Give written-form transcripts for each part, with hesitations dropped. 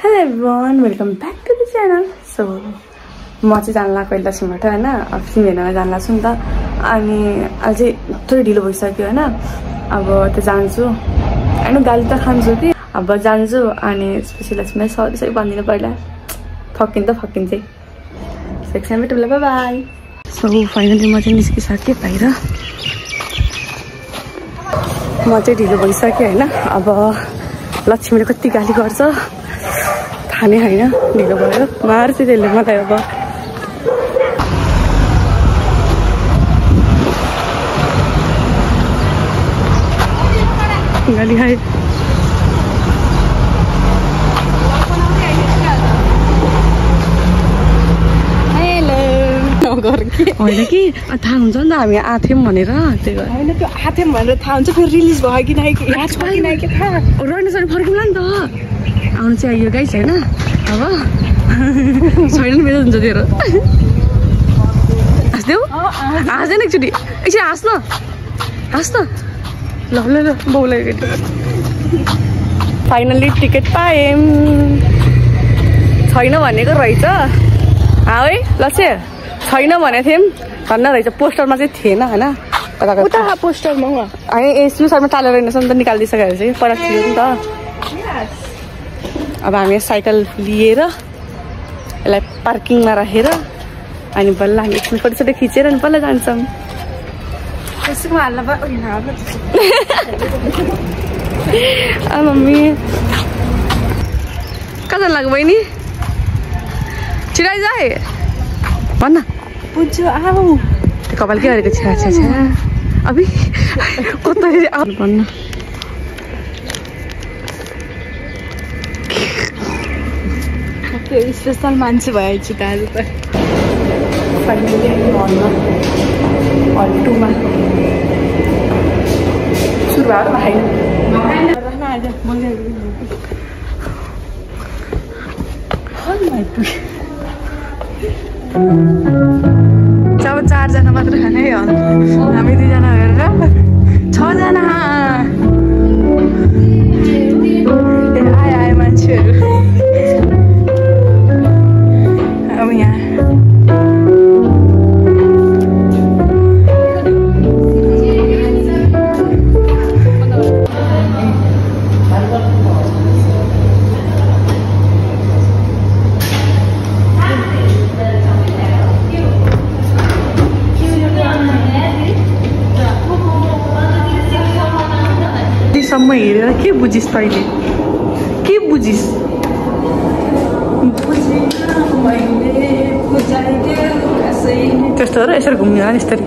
Hello everyone, welcome back to the channel. So, म चाहिँ जान लाग्यो दक्षिणबाट हैन, अब सिंहमा जान लाग्छु नि त। अनि अझै थोरै ढिलो भइसक्यो हैन। अब त जान्छु। हैन गाली त खान्छु कि अब जान्छु अनि स्पेशलिस्टमै सरी भन्दिनु पहिला। फकिन चाहिँ। सेक्सन में बाय बाय। सो फाइनली म चाहिँ निस्किसके बाहिर। म चाहिँ ढिलो भइसक्यो हैन। अब लक्ष्मीले कति गाली गर्छ थाने हैन, ढिलो भयो मार्छ त्यसले मलाई। अब गाली खाए होइन कि थाहा हुन्छ नि त हामी आथ्यौँ भनेर। त्यही भएर होइन त्यो आथ्यौँ भनेर थाहा हुन्छ, फेरि रिलिज भयो कि नाइ कि थाहा रहनेछ भने फर्किउँला नि त। आउनु चाहिँ आइयो गाइस होइन। अब छैन मेरो हुन्छ तेरो हाँस्देऊ हाँस्दैन एकचोटि एकछिन हाँस् न ल बाउलाई फाइनल्ली टिकट पायौँ। छैन भनेको रहेछ है लक्ष्य, छैन भनेको थियौँ भन्न रहेछ। पोस्टरमा चाहिँ थिएन होइन, उता पोस्टरमा यसो साइडमा टालेर रहेनछ नि त, निकालिदिइसकेको चाहिँ पराक थियो नि त। अब हामी साइकल लिएर यसलाई पार्किङमा राखेर अनि बल्ल हामी एकछिन फोटोसोटो खिचेर अनि बल्ल जान्छौँ। मम्मी कहाँ जानु लाग्यो बहिनी? छिराइ जाए भन्न बुझ्छु। आऊ त्यो कपाल के गरेको छ्या अभि कता आउनु भन्न। स्पेसल मान्छे भएछु त आज त। फाइनली हलमा हल 2 मा सुरु भयो जब 4 जना मात्र खाने है हल, हामी 2 जना हेरेर 6 जना आए मान्छेहरू। अब यहाँ सम्म हेरेर के बुझिस् तैँले? के बुझिस्? त्यस्तो हो र, यसरी घुम्नु हो यसरी।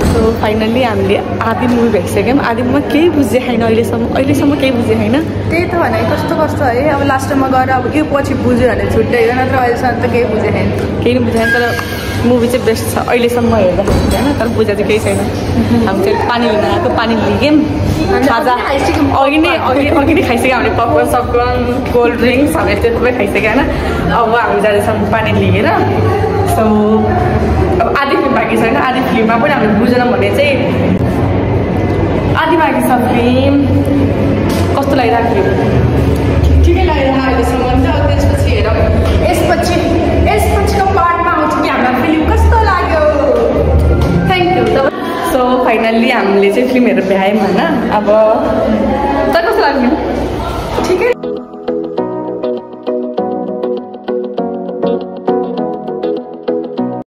सो फाइनल्ली हामीले आधी मुभी भइसक्यौँ। आधी मुभीमा केही बुझेँ छैन अहिलेसम्म केही बुझेँ छैन। त्यही त भने कस्तो है। अब लास्टमा गएर अब के पछि बुझ्यो भने छुट्टै हो, नत्र अहिलेसम्म त केही बुझेँ छैन। केही बुझेँ छैन, तर मुभी चाहिँ बेस्ट छ अहिलेसम्म हेर्दाखेरि होइन। तर बुझेँ चाहिँ केही छैन। हामी चाहिँ पानी लिन आएको, पानी लिगौँ। खाजा अघि नै खाइसक्यो हामीले, पपकर्न सपकर्न कोल्ड ड्रिङ्क्स हामी यस्तो सबै खाइसक्यो होइन। अब हामी जाँदैछौँ पानी लिएर। सो अब आधी फिल्म बाँकी छैन, आधी फिल्ममा पनि हामीले बुझेनौँ भने चाहिँ आधी बाँकी छ फिल्म। कस्तो लागिरहेको फिल्म? ठिकै लागिरहेको अहिलेसम्म चाहिँ। अब त्यसपछि हेरौँ, यसपछिको पार्टमा आउँछ कि हाम्रो फिल्म कस्तो लाग्यो। Thank you. सो फाइनल्ली हामीले चाहिँ फिल्म हेरेर भ्यायौँ होइन। अब तर कस्तो लाग्यो? ठिकै।